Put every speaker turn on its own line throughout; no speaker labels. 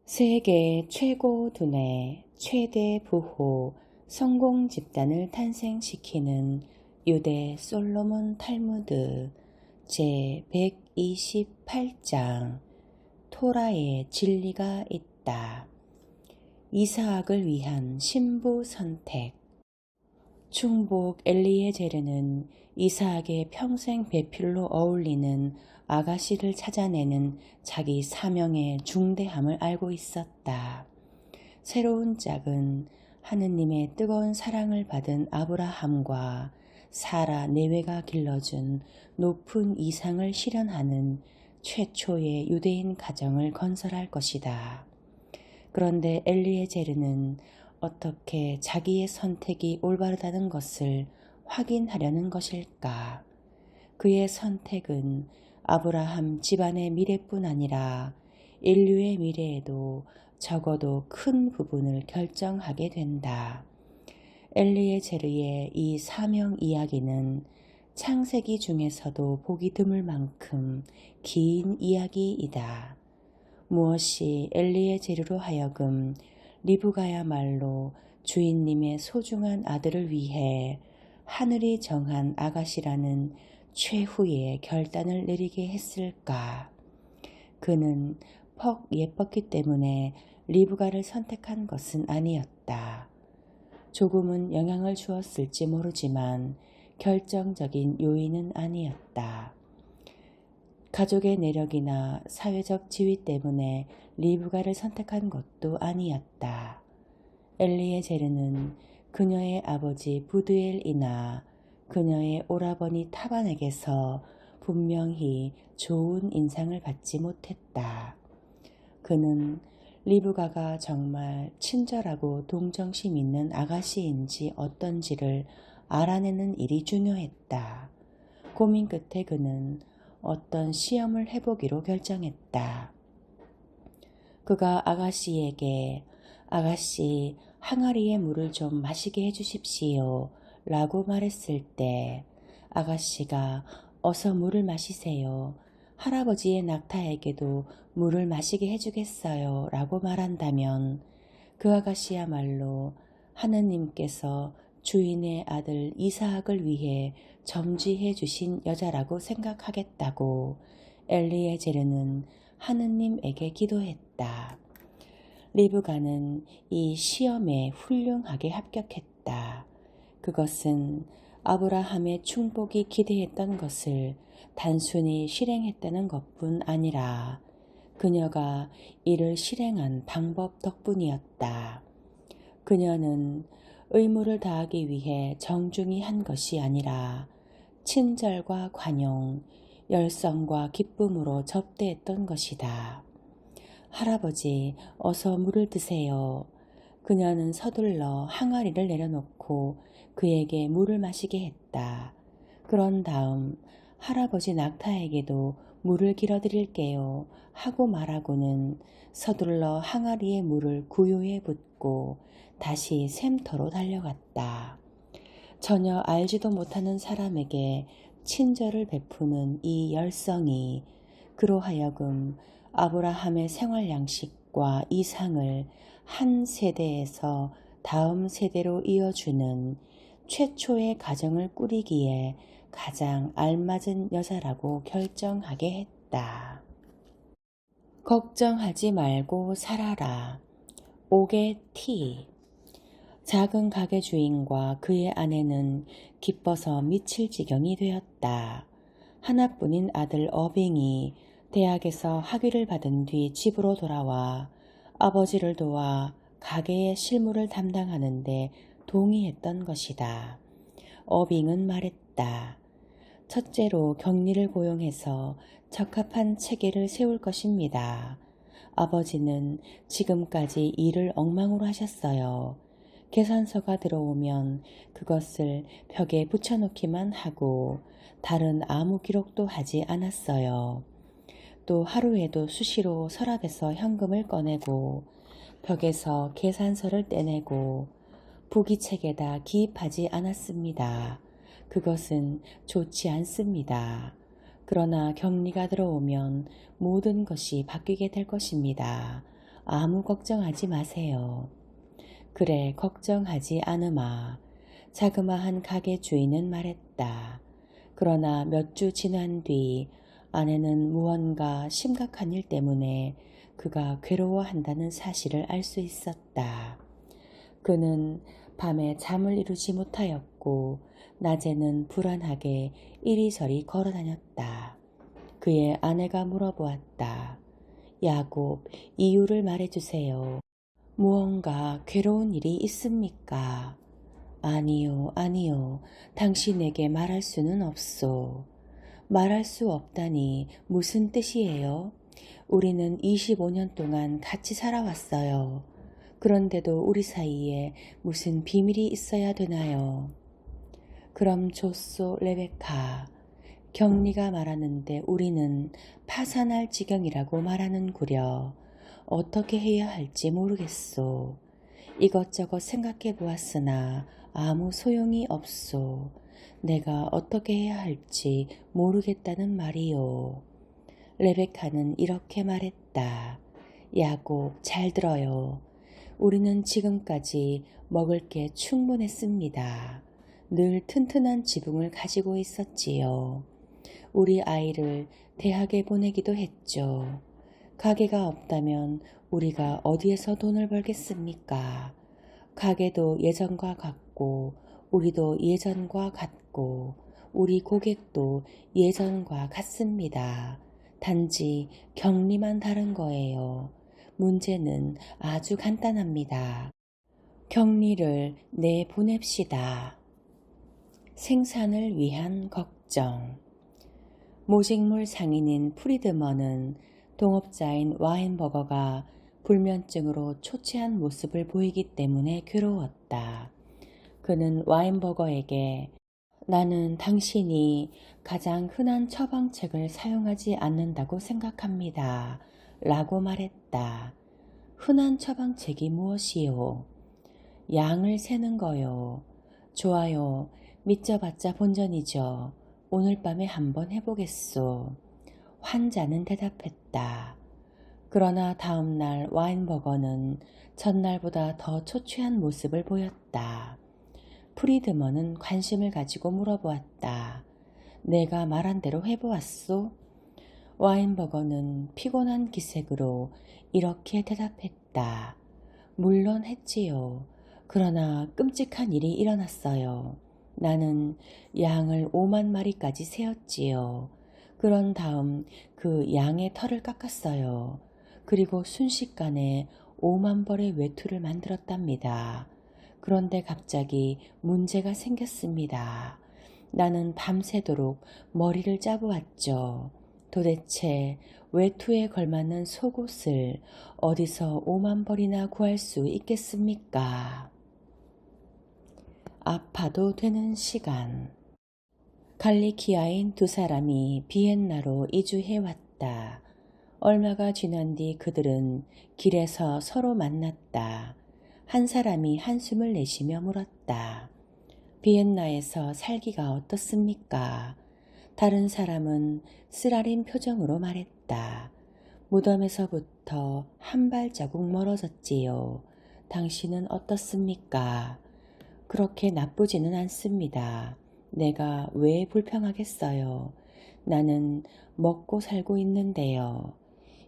세계 최고 두뇌 최대 부호 성공 집단을 탄생시키는 유대 솔로몬 탈무드 제128장 토라의 진리가 있다. 이스하악을 위한 신부 선택. 충복 엘리에제르는 이스하악의 평생 배필로 어울리는 아가씨를 찾아내는 자기 사명의 중대함을 알고 있었다. 새로운 짝은 하느님의 뜨거운 사랑을 받은 아브라함과 사라 내외가 길러준 높은 이상을 실현하는 최초의 유대인 가정을 건설할 것이다. 그런데 엘리에제르는 어떻게 자기의 선택이 올바르다는 것을 확인하려는 것일까? 그의 선택은 아브라함 집안의 미래뿐 아니라 인류의 미래에도 적어도 큰 부분을 결정하게 된다. 엘리에제르의 이 사명 이야기는 창세기 중에서도 보기 드물 만큼 긴 이야기이다. 무엇이 엘리에제르로 하여금 리브가야말로 주인님의 소중한 아들을 위해 하늘이 정한 아가씨라는 최후의 결단을 내리게 했을까? 그는 퍽 예뻤기 때문에 리브가를 선택한 것은 아니었다. 조금은 영향을 주었을지 모르지만 결정적인 요인은 아니었다. 가족의 내력이나 사회적 지위 때문에 리브가를 선택한 것도 아니었다. 엘리에제르는 그녀의 아버지 부드엘이나 그녀의 오라버니 타반에게서 분명히 좋은 인상을 받지 못했다. 그는 리브가가 정말 친절하고 동정심 있는 아가씨인지 어떤지를 알아내는 일이 중요했다. 고민 끝에 그는 어떤 시험을 해보기로 결정했다. 그가 아가씨에게 아가씨 항아리에 물을 좀 마시게 해주십시오 라고 말했을 때 아가씨가 어서 물을 마시세요. 할아버지의 낙타에게도 물을 마시게 해주겠어요 라고 말한다면 그 아가씨야말로 하느님께서 주인의 아들 이스하악을 위해 점지해 주신 여자라고 생각하겠다고 엘리에제르는 하느님에게 기도했다. 리브가는 이 시험에 훌륭하게 합격했다. 그것은 아브라함의 충복이 기대했던 것을 단순히 실행했다는 것뿐 아니라 그녀가 이를 실행한 방법 덕분이었다. 그녀는 의무를 다하기 위해 정중히 한 것이 아니라 친절과 관용, 열성과 기쁨으로 접대했던 것이다. 할아버지, 어서 물을 드세요. 그녀는 서둘러 항아리를 내려놓고 그에게 물을 마시게 했다. 그런 다음 할아버지 낙타에게도 물을 길어드릴게요 하고 말하고는 서둘러 항아리에 물을 구유에 붓고 다시 샘터로 달려갔다. 전혀 알지도 못하는 사람에게 친절을 베푸는 이 열성이 그로 하여금 아브라함의 생활 양식과 이상을 한 세대에서 다음 세대로 이어주는 최초의 가정을 꾸리기에 가장 알맞은 여자라고 결정하게 했다. 걱정하지 말고 살아라. 옥의 티. 작은 가게 주인과 그의 아내는 기뻐서 미칠 지경이 되었다. 하나뿐인 아들 어빙이 대학에서 학위를 받은 뒤 집으로 돌아와 아버지를 도와 가게의 실무를 담당하는 데 동의했던 것이다. 어빙은 말했다. 첫째로 격리를 고용해서 적합한 체계를 세울 것입니다. 아버지는 지금까지 일을 엉망으로 하셨어요. 계산서가 들어오면 그것을 벽에 붙여놓기만 하고 다른 아무 기록도 하지 않았어요. 또 하루에도 수시로 서랍에서 현금을 꺼내고 벽에서 계산서를 떼내고 부기책에다 기입하지 않았습니다. 그것은 좋지 않습니다. 그러나 격리가 들어오면 모든 것이 바뀌게 될 것입니다. 아무 걱정하지 마세요. 그래, 걱정하지 않으마. 자그마한 가게 주인은 말했다. 그러나 몇 주 지난 뒤 아내는 무언가 심각한 일 때문에 그가 괴로워한다는 사실을 알 수 있었다. 그는 밤에 잠을 이루지 못하였고 낮에는 불안하게 이리저리 걸어다녔다. 그의 아내가 물어보았다. 야곱, 이유를 말해주세요. 무언가 괴로운 일이 있습니까? 아니요, 아니요. 당신에게 말할 수는 없소. 말할 수 없다니 무슨 뜻이에요? 우리는 25년 동안 같이 살아왔어요. 그런데도 우리 사이에 무슨 비밀이 있어야 되나요? 그럼 좋소, 레베카. 격리가 말하는데 우리는 파산할 지경이라고 말하는구려. 어떻게 해야 할지 모르겠소. 이것저것 생각해 보았으나 아무 소용이 없소. 내가 어떻게 해야 할지 모르겠다는 말이요. 레베카는 이렇게 말했다. 야곱, 잘 들어요. 우리는 지금까지 먹을 게 충분했습니다. 늘 튼튼한 지붕을 가지고 있었지요. 우리 아이를 대학에 보내기도 했죠. 가게가 없다면 우리가 어디에서 돈을 벌겠습니까? 가게도 예전과 같고 우리도 예전과 같고 우리 고객도 예전과 같습니다. 단지 격리만 다른 거예요. 문제는 아주 간단합니다. 격리를 내보냅시다. 생산을 위한 걱정. 모직물 상인인 프리드먼은 동업자인 와인버거가 불면증으로 초췌한 모습을 보이기 때문에 괴로웠다. 그는 와인버거에게 나는 당신이 가장 흔한 처방책을 사용하지 않는다고 생각합니다. 라고 말했다. 흔한 처방책이 무엇이요? 양을 세는 거요. 좋아요. 믿져봤자 본전이죠. 오늘 밤에 한번 해보겠소. 환자는 대답했다. 그러나 다음날 와인버거는 전날보다 더 초췌한 모습을 보였다. 프리드먼은 관심을 가지고 물어보았다. 내가 말한 대로 해보았소? 와인버거는 피곤한 기색으로 이렇게 대답했다. 물론 했지요. 그러나 끔찍한 일이 일어났어요. 나는 양을 5만 마리까지 세었지요. 그런 다음 그 양의 털을 깎았어요. 그리고 순식간에 5만 벌의 외투를 만들었답니다. 그런데 갑자기 문제가 생겼습니다. 나는 밤새도록 머리를 짜보았죠. 도대체 외투에 걸맞는 속옷을 어디서 5만 벌이나 구할 수 있겠습니까? 아파도 되는 시간. 갈리키아인 두 사람이 비엔나로 이주해 왔다. 얼마가 지난 뒤 그들은 길에서 서로 만났다. 한 사람이 한숨을 내쉬며 물었다. 비엔나에서 살기가 어떻습니까? 다른 사람은 쓰라린 표정으로 말했다. 무덤에서부터 한 발자국 멀어졌지요. 당신은 어떻습니까? 그렇게 나쁘지는 않습니다. 내가 왜 불평하겠어요? 나는 먹고 살고 있는데요.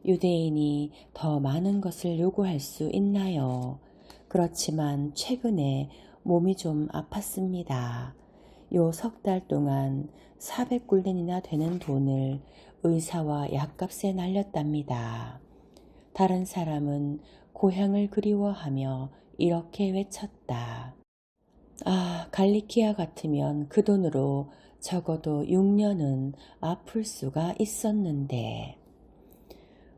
유대인이 더 많은 것을 요구할 수 있나요? 그렇지만 최근에 몸이 좀 아팠습니다. 요 석 달 동안 400굴덴이나 되는 돈을 의사와 약값에 날렸답니다. 다른 사람은 고향을 그리워하며 이렇게 외쳤다. 아, 갈리키아 같으면 그 돈으로 적어도 6년은 아플 수가 있었는데.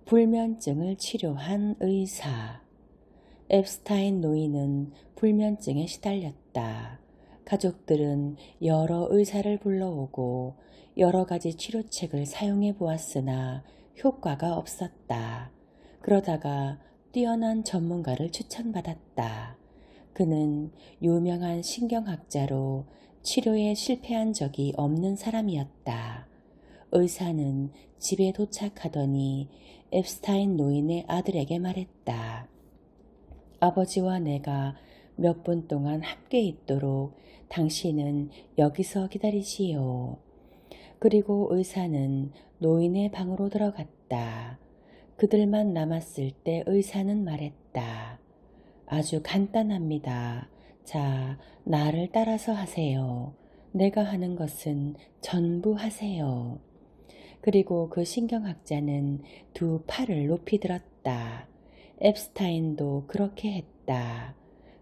불면증을 치료한 의사. 앱스타인 노인은 불면증에 시달렸다. 가족들은 여러 의사를 불러오고 여러 가지 치료책을 사용해 보았으나 효과가 없었다. 그러다가 뛰어난 전문가를 추천받았다. 그는 유명한 신경학자로 치료에 실패한 적이 없는 사람이었다. 의사는 집에 도착하더니 앱스타인 노인의 아들에게 말했다. 아버지와 내가 몇 분 동안 함께 있도록 당신은 여기서 기다리시오. 그리고 의사는 노인의 방으로 들어갔다. 그들만 남았을 때 의사는 말했다. 아주 간단합니다. 자, 나를 따라서 하세요. 내가 하는 것은 전부 하세요. 그리고 그 신경학자는 두 팔을 높이 들었다. 앱스타인도 그렇게 했다.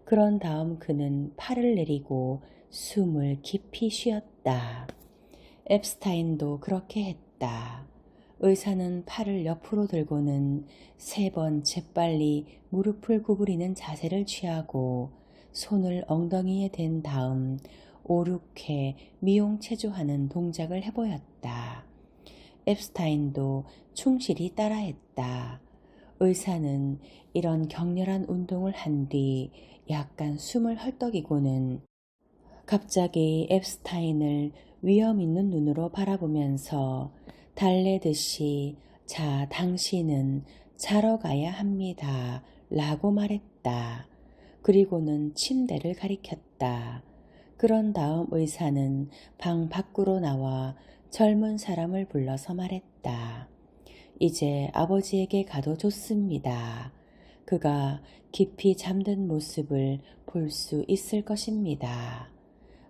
그런 다음 그는 팔을 내리고 숨을 깊이 쉬었다. 앱스타인도 그렇게 했다. 의사는 팔을 옆으로 들고는 3번 재빨리 무릎을 구부리는 자세를 취하고 손을 엉덩이에 댄 다음 5, 6회 미용체조하는 동작을 해보였다. 앱스타인도 충실히 따라했다. 의사는 이런 격렬한 운동을 한 뒤 약간 숨을 헐떡이고는 갑자기 앱스타인을 위험 있는 눈으로 바라보면서 달래듯이 자, 당신은 자러 가야 합니다. 라고 말했다. 그리고는 침대를 가리켰다. 그런 다음 의사는 방 밖으로 나와 젊은 사람을 불러서 말했다. 이제 아버지에게 가도 좋습니다. 그가 깊이 잠든 모습을 볼 수 있을 것입니다.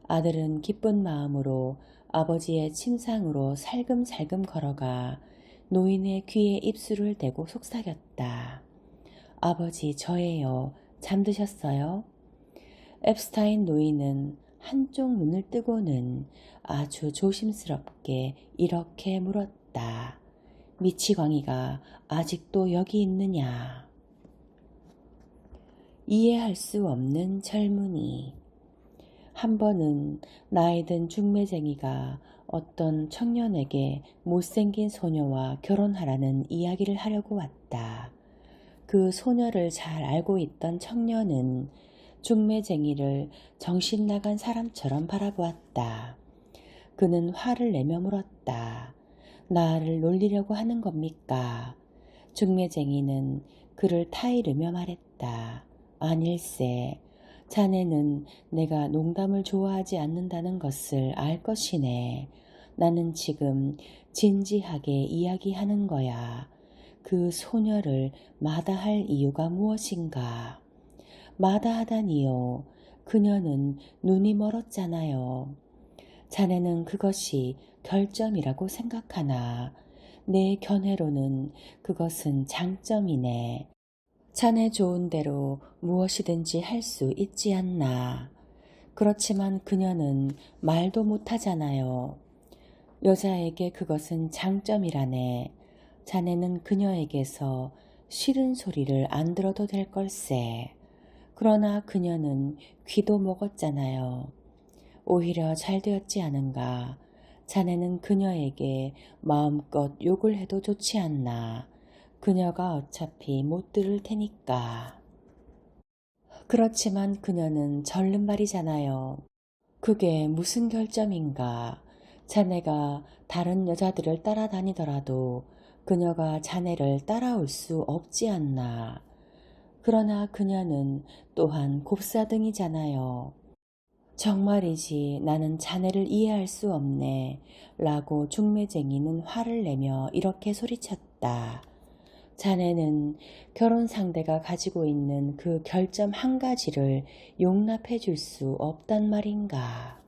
아들은 기쁜 마음으로 아버지의 침상으로 살금살금 걸어가 노인의 귀에 입술을 대고 속삭였다. 아버지, 저예요. 잠드셨어요? 앱스타인 노인은 한쪽 눈을 뜨고는 아주 조심스럽게 이렇게 물었다. 미치광이가 아직도 여기 있느냐? 이해할 수 없는 젊은이. 한 번은 나이든 중매쟁이가 어떤 청년에게 못생긴 소녀와 결혼하라는 이야기를 하려고 왔다. 그 소녀를 잘 알고 있던 청년은 중매쟁이를 정신 나간 사람처럼 바라보았다. 그는 화를 내며 물었다. 나를 놀리려고 하는 겁니까? 중매쟁이는 그를 타이르며 말했다. 아닐세. 자네는 내가 농담을 좋아하지 않는다는 것을 알 것이네. 나는 지금 진지하게 이야기하는 거야. 그 소녀를 마다할 이유가 무엇인가? 마다하다니요. 그녀는 눈이 멀었잖아요. 자네는 그것이 결점이라고 생각하나? 내 견해로는 그것은 장점이네. 자네 좋은 대로 무엇이든지 할 수 있지 않나. 그렇지만 그녀는 말도 못하잖아요. 여자에게 그것은 장점이라네. 자네는 그녀에게서 싫은 소리를 안 들어도 될 걸세. 그러나 그녀는 귀도 먹었잖아요. 오히려 잘 되었지 않은가. 자네는 그녀에게 마음껏 욕을 해도 좋지 않나. 그녀가 어차피 못 들을 테니까. 그렇지만 그녀는 절름발이잖아요. 그게 무슨 결점인가. 자네가 다른 여자들을 따라다니더라도 그녀가 자네를 따라올 수 없지 않나. 그러나 그녀는 또한 곱사등이잖아요. 정말이지 나는 자네를 이해할 수 없네. 라고 중매쟁이는 화를 내며 이렇게 소리쳤다. 자네는 결혼 상대가 가지고 있는 그 결점 한 가지를 용납해 줄 수 없단 말인가.